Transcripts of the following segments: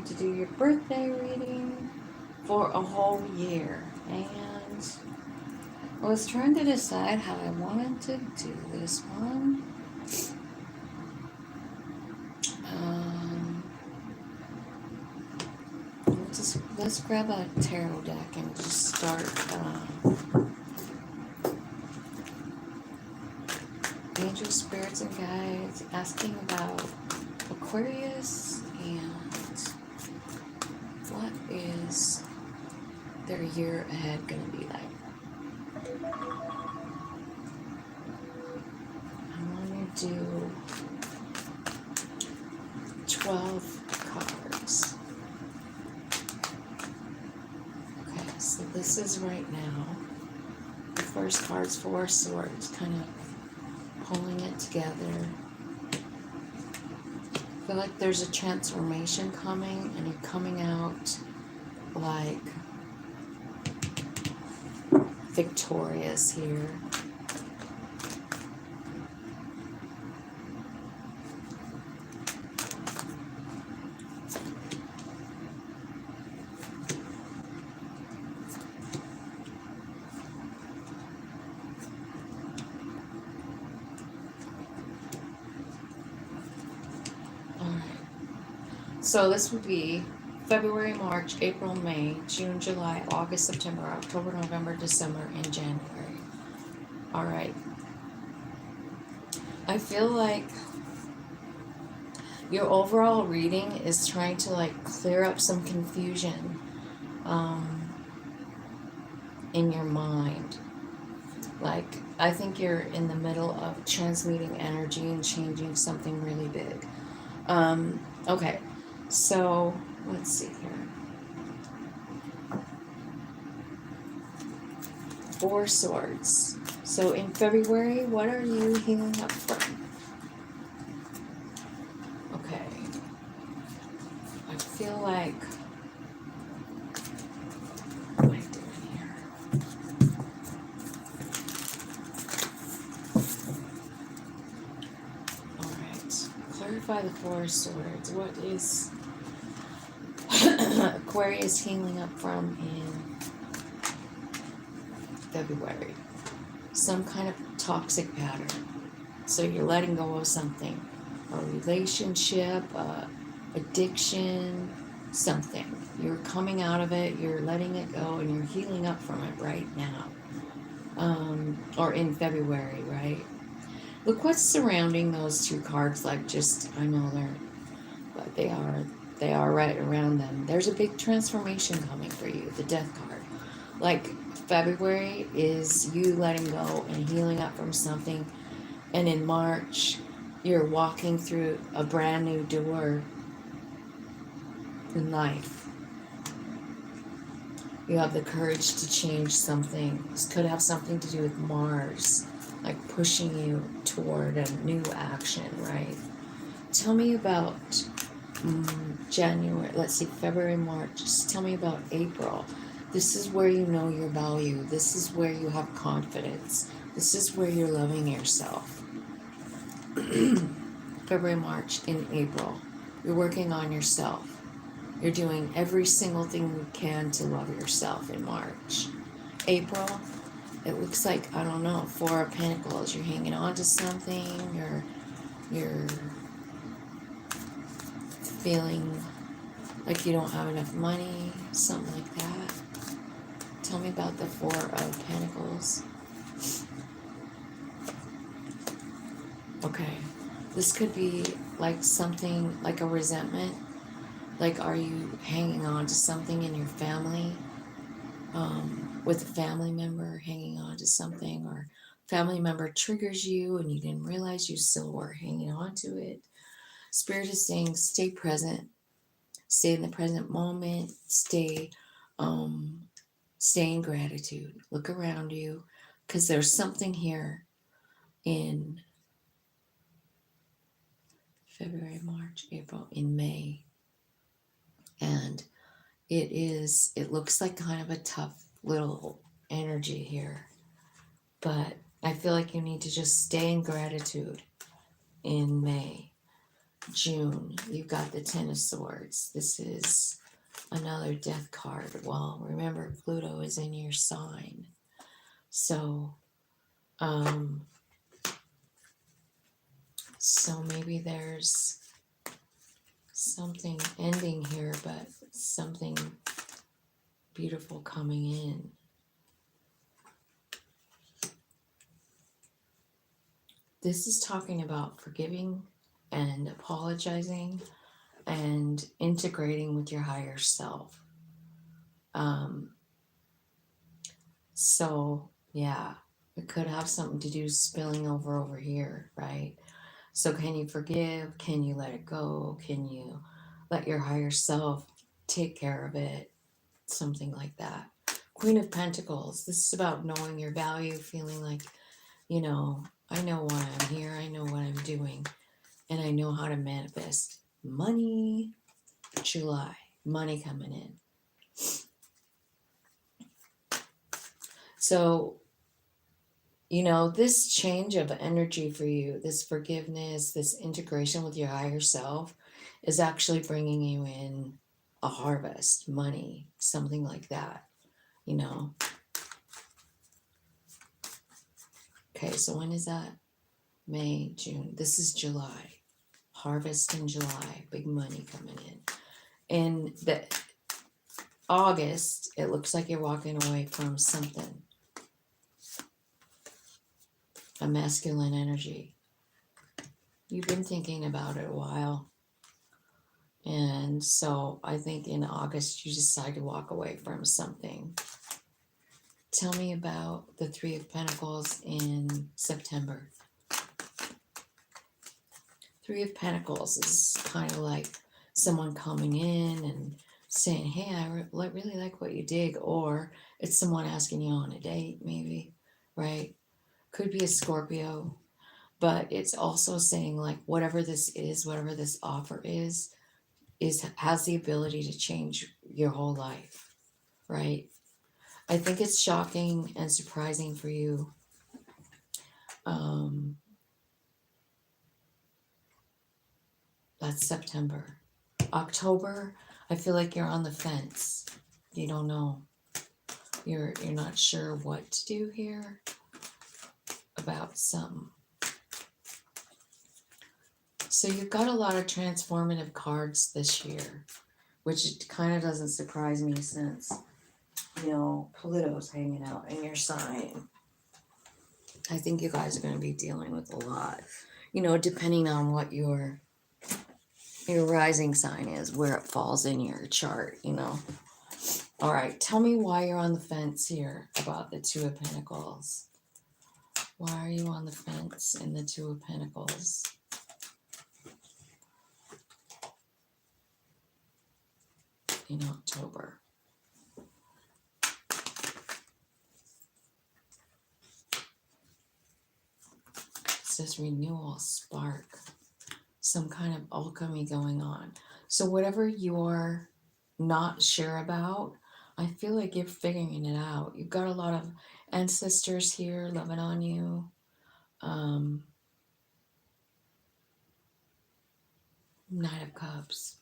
going to do your birthday reading for a whole year. And I was trying to decide how I wanted to do this one. Let's grab a tarot deck and just start. Angel spirits and guides asking about Aquarius and what is their year ahead going to be like. I want to do 12 cards. Okay, so this is right now. The first card's Four of Swords, kind of pulling it together. I feel like there's a transformation coming, and you're coming out like victorious here. So this would be February, March, April, May, June, July, August, September, October, November, December, and January. All right. I feel like your overall reading is trying to like clear up some confusion in your mind. Like, I think you're in the middle of transmuting energy and changing something really big. Okay. So, let's see here. Four Swords. So in February, what are you healing up from? Okay. I feel like... What am I doing here? Alright. Clarify the Four Swords. What is... Aquarius healing up from in February? Some kind of toxic pattern. So you're letting go of something. A relationship, addiction, something. You're coming out of it, you're letting it go, and you're healing up from it right now. Or in February, right? Look what's surrounding those two cards, like just, I know they're, but they are right around them. There's a big transformation coming for you, the Death card. Like, February is you letting go and healing up from something. And in March, you're walking through a brand new door in life. You have the courage to change something. This could have something to do with Mars, like pushing you toward a new action, right? Tell me about January, let's see, February, March. Just tell me about April. This is where you know your value. This is where you have confidence. This is where you're loving yourself. February, March, in April. You're working on yourself. You're doing every single thing you can to love yourself in March. April, it looks like, I don't know, Four of Pentacles. You're hanging on to something. You're feeling like you don't have enough money, something like that. Tell me about the Four of Pentacles. Okay, this could be like something, like a resentment. Like, are you hanging on to something in your family? With a family member, hanging on to something, or family member triggers you and you didn't realize you still were hanging on to it. Spirit is saying, stay present. Stay in the present moment. Stay in gratitude. Look around you, because there's something here in February, March, April, in May. And it looks like kind of a tough little energy here. But I feel like you need to just stay in gratitude in May. June, you've got the Ten of Swords. This is another death card. Well, remember, Pluto is in your sign. So, so maybe there's something ending here, but something beautiful coming in. This is talking about forgiving and apologizing and integrating with your higher self. So yeah, it could have something to do spilling over here, right? So can you forgive? Can you let it go? Can you let your higher self take care of it? Something like that. Queen of Pentacles. This is about knowing your value, feeling like, you know, I know why I'm here. I know what I'm doing. And I know how to manifest money. July. Money coming in. So, you know, this change of energy for you, this forgiveness, this integration with your higher self is actually bringing you in a harvest, money, something like that, you know. Okay, so when is that? May, June. This is July. Harvest in July. Big money coming in. In the August, it looks like you're walking away from something. A masculine energy. You've been thinking about it a while. And so I think in August you decide to walk away from something. Tell me about the Three of Pentacles in September. Three of Pentacles is kind of like someone coming in and saying, hey, I really like what you dig. Or it's someone asking you on a date, maybe, right? Could be a Scorpio. But it's also saying, like, whatever this is, whatever this offer is has the ability to change your whole life, right? I think it's shocking and surprising for you. That's September. October, I feel like you're on the fence. You don't know. You're not sure what to do here about something. So you've got a lot of transformative cards this year, which kind of doesn't surprise me since, you know, Pluto's hanging out in your sign. I think you guys are going to be dealing with a lot, you know, depending on what your rising sign is, where it falls in your chart, you know. All right, tell me why you're on the fence here about the Two of Pentacles. Why are you on the fence in the Two of Pentacles? In October. It says renewal, spark, some kind of alchemy going on. So whatever you're not sure about, I feel like you're figuring it out. You've got a lot of ancestors here loving on you. Knight of Cups.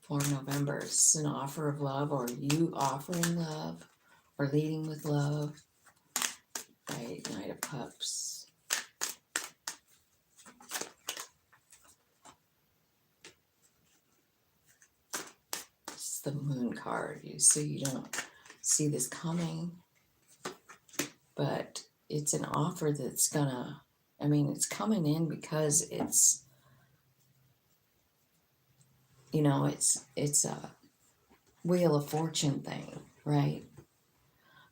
4 November. It's an offer of love, or you offering love, or leading with love. Right, Knight of Cups. It's the Moon card. So you don't see this coming, but it's an offer that's gonna, I mean, it's coming in because it's, you know, it's a Wheel of Fortune thing, right?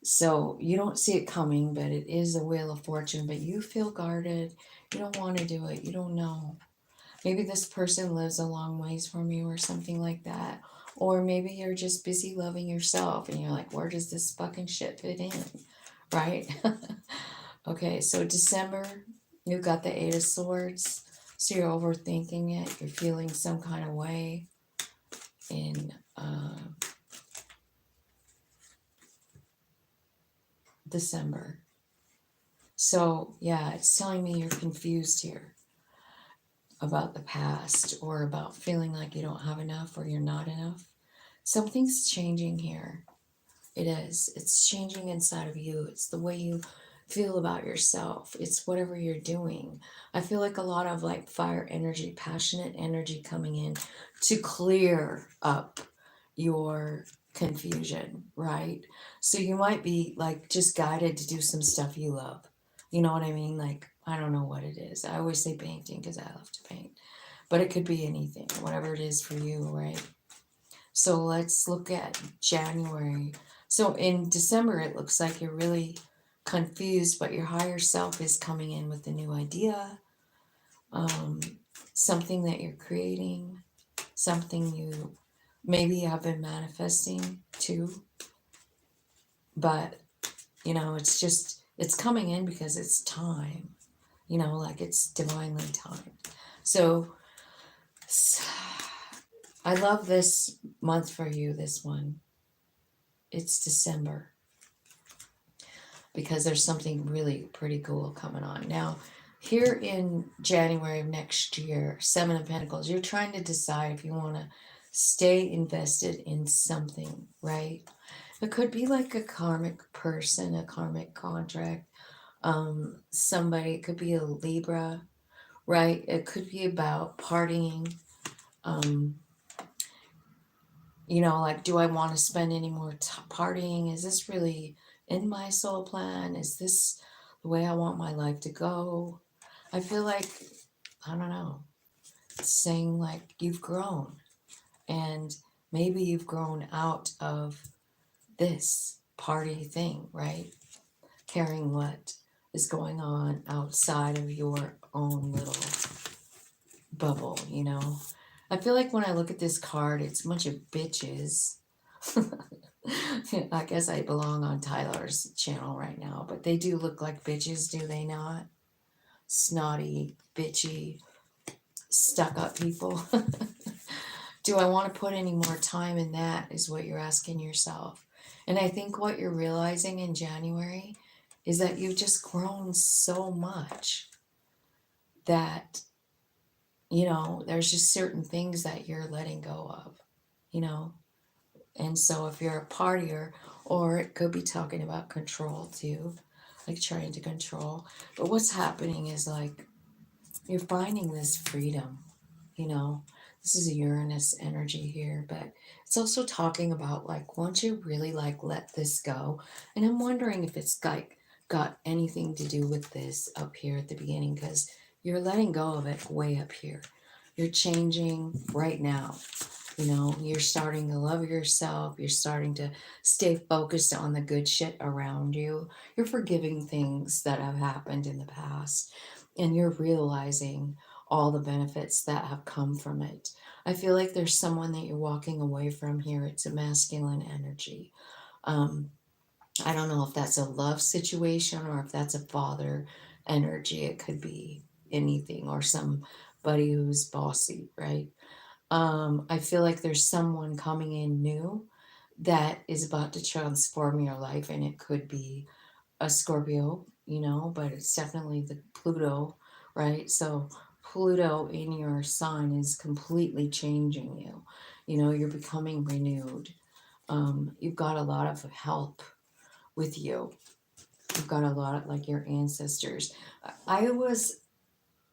So you don't see it coming, but it is a Wheel of Fortune, but you feel guarded. You don't want to do it. You don't know. Maybe this person lives a long ways from you or something like that. Or maybe you're just busy loving yourself and you're like, where does this fucking shit fit in? Right? Okay, so December, you've got the Eight of Swords. So you're overthinking it. You're feeling some kind of way in December. So yeah, it's telling me you're confused here. about the past or about feeling like you don't have enough or you're not enough. Something's changing here. It is. It's changing inside of you. It's the way you feel about yourself. It's whatever you're doing. I feel like a lot of like fire energy, passionate energy coming in to clear up your confusion, right? So you might be like just guided to do some stuff you love. You know what I mean? Like, I don't know what it is. I always say painting because I love to paint, but it could be anything, whatever it is for you, right? So let's look at January. So in December, it looks like you're really confused, but your higher self is coming in with a new idea, um, something that you're creating, something you maybe have been manifesting too. But, you know, it's just, it's coming in because it's time, you know, like it's divinely timed. So I love this month for you, this one. It's December because there's something really pretty cool coming on. Now, here in January of next year, Seven of Pentacles, you're trying to decide if you want to stay invested in something, right? It could be like a karmic person, a karmic contract, somebody, it could be a Libra, right? It could be about partying, um, you know, like, do I want to spend any more partying? Is this really in my soul plan? Is this the way I want my life to go? I feel like, I don't know, it's saying like you've grown and maybe you've grown out of this party thing, right? Caring what is going on outside of your own little bubble, you know? I feel like when I look at this card, it's a bunch of bitches. I guess I belong on Tyler's channel right now, but they do look like bitches, do they not? Snotty, bitchy, stuck up people. Do I want to put any more time in that, is what you're asking yourself. And I think what you're realizing in January is that you've just grown so much that, you know, there's just certain things that you're letting go of, you know? And so if you're a partier, or it could be talking about control too, like trying to control. But what's happening is like you're finding this freedom, you know. This is a Uranus energy here, but it's also talking about like once you really like let this go. And I'm wondering if it's like got anything to do with this up here at the beginning, because you're letting go of it way up here. You're changing right now. You know, you're starting to love yourself. You're starting to stay focused on the good shit around you. You're forgiving things that have happened in the past. And you're realizing all the benefits that have come from it. I feel like there's someone that you're walking away from here. It's a masculine energy. Um, I don't know if that's a love situation or if that's a father energy. It could be anything, or somebody who's bossy, right? I feel like there's someone coming in new that is about to transform your life, and it could be a Scorpio, you know, but it's definitely the Pluto, right? So Pluto in your sign is completely changing you. You know, you're becoming renewed. You've got a lot of help with you. You've got a lot of like your ancestors. I was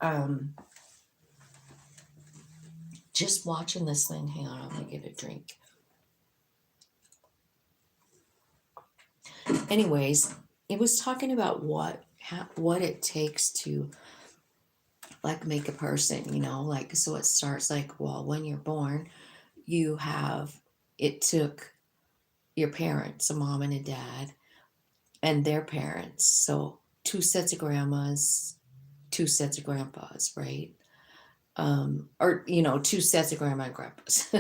um, just watching this thing. Hang on, I'm gonna get a drink. Anyways, it was talking about what it takes to like make a person, you know, like, so it starts like, well, when you're born, you have, it took your parents, a mom and a dad, and their parents, so two sets of grandmas, two sets of grandpas, right? Or, you know, two sets of grandma and grandpas,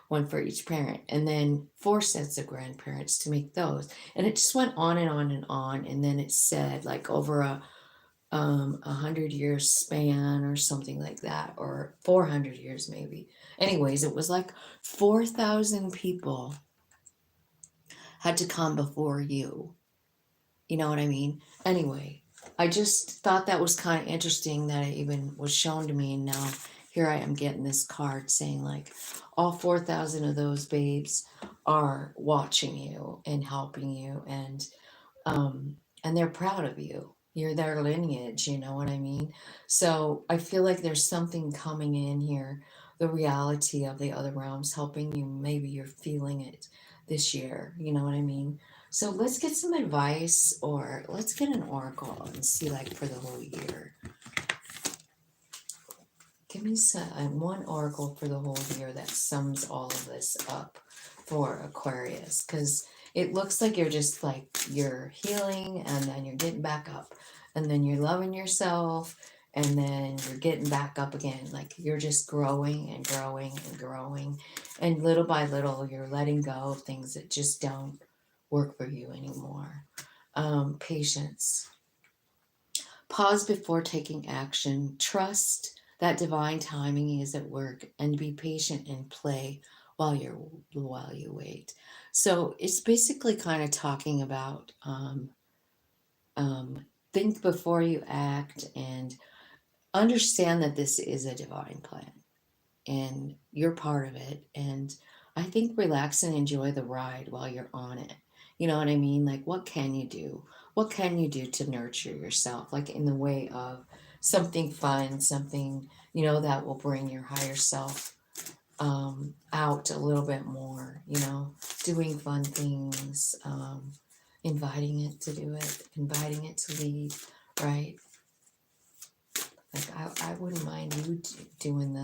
one for each parent, and then four sets of grandparents to make those. And it just went on and on and on. And then it said like over a 100-year span or something like that, or 400 years maybe. Anyways, it was like 4,000 people had to come before you. You know what I mean? Anyway, I just thought that was kind of interesting that it even was shown to me. And now here I am getting this card saying, like, all 4,000 of those babes are watching you and helping you. And they're proud of you. You're their lineage, you know what I mean? So I feel like there's something coming in here, the reality of the other realms helping you. Maybe you're feeling it this year, you know what I mean? So let's get some advice, or let's get an oracle and see, like, for the whole year. Give me one oracle for the whole year that sums all of this up for Aquarius, because it looks like you're just like you're healing and then you're getting back up and then you're loving yourself and then you're getting back up again. Like you're just growing and growing and growing, and little by little you're letting go of things that just don't work for you anymore. Patience. Pause before taking action. Trust that divine timing is at work, and be patient and play while you wait. So it's basically kind of talking about think before you act, and understand that this is a divine plan and you're part of it. And I think relax and enjoy the ride while you're on it. You know what I mean? Like, what can you do? What can you do to nurture yourself? Like, in the way of something fun, something, that will bring your higher self out a little bit more, doing fun things, inviting it to do it, inviting it to lead, right? Like, I wouldn't mind you doing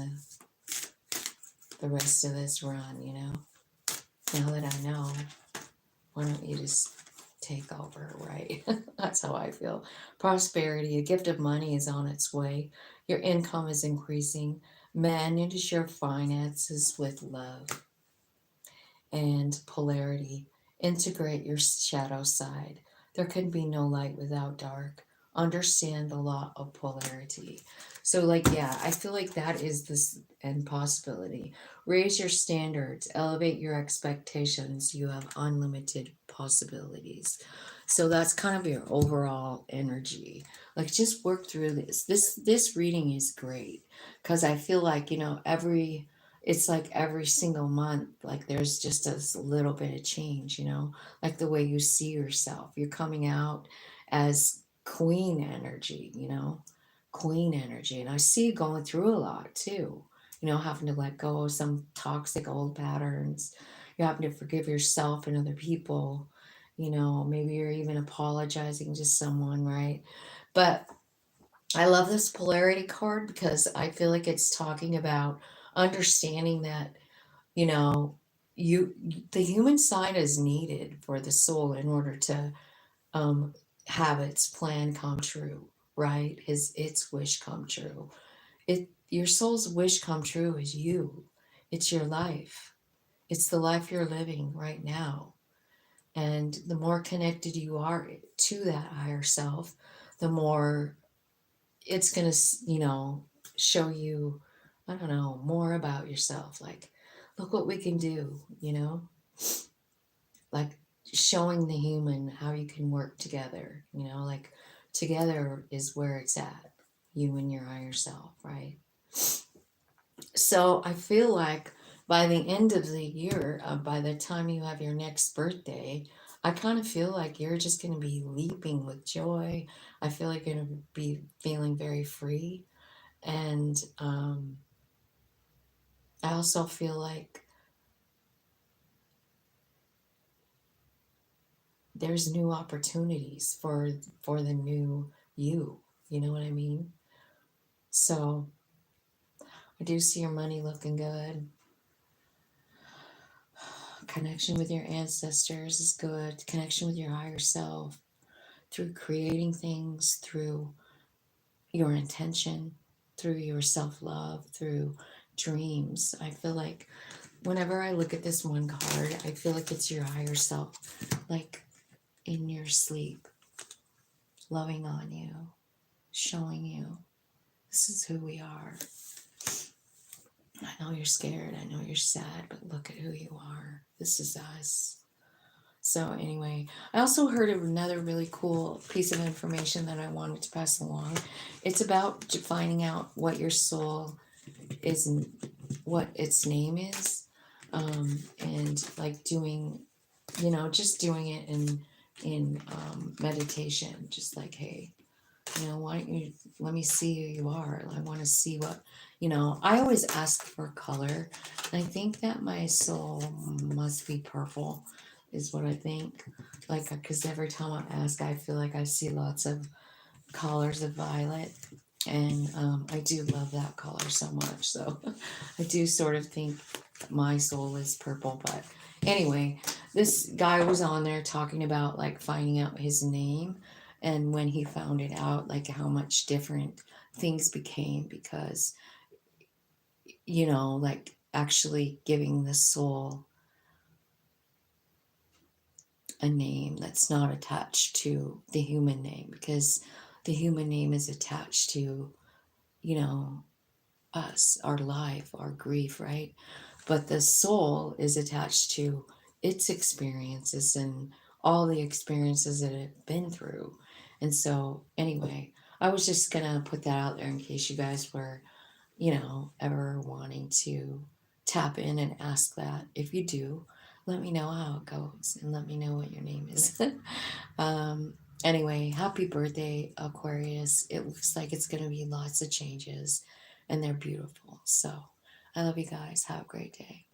the rest of this run, now that I know, why don't you just take over, right? That's how I feel. Prosperity, a gift of money is on its way. Your income is increasing. Manage your finances with love. And polarity, integrate your shadow side. There can be no light without dark. Understand the law of polarity. So, like, yeah, I feel like that is this end possibility. Raise your standards, elevate your expectations. You have unlimited possibilities. So that's kind of your overall energy. Like, just work through this. This reading is great because I feel like, it's like every single month, like there's just a little bit of change, like the way you see yourself. You're coming out as queen energy, queen energy. And I see you going through a lot too, having to let go of some toxic old patterns. You're having to forgive yourself and other people, maybe you're even apologizing to someone, right? But I love this polarity card because I feel like it's talking about understanding that, you know, the human side is needed for the soul in order to um, have its plan come true, right? Its wish come true. Your soul's wish come true is you. It's your life. It's the life you're living right now. And the more connected you are to that higher self, the more it's going to, show you, I don't know, more about yourself. Like, look what we can do, like showing the human how you can work together, like together is where it's at, you and your higher self, right? So I feel like by the end of the year, by the time you have your next birthday, I kind of feel like you're just going to be leaping with joy. I feel like you're going to be feeling very free. And I also feel like there's new opportunities for the new you. You know what I mean? So I do see your money looking good. Connection with your ancestors is good. Connection with your higher self through creating things, through your intention, through your self love, through dreams. I feel like whenever I look at this one card, I feel like it's your higher self, like in your sleep, loving on you, showing you this is who we are. I know you're scared, I know you're sad, but look at who you are. This is us. So anyway, I also heard of another really cool piece of information that I wanted to pass along. It's about finding out what your soul is and what its name is, and like doing, just doing it in meditation, just like, hey, why don't you let me see who you are? I want to see what, I always ask for color. And I think that my soul must be purple, is what I think. Like, because every time I ask, I feel like I see lots of colors of violet. And I do love that color so much. So I do sort of think my soul is purple. But anyway, this guy was on there talking about like finding out his name, and when he found it out, like how much different things became because, like actually giving the soul a name that's not attached to the human name, because the human name is attached to, you know, us, our life, our grief, right? But the soul is attached to its experiences and all the experiences that it's been through. And so, anyway, I was just gonna put that out there in case you guys were, ever wanting to tap in and ask that. If you do, let me know how it goes and let me know what your name is. um, anyway, happy birthday, Aquarius. It looks like it's going to be lots of changes and they're beautiful. So I love you guys. Have a great day.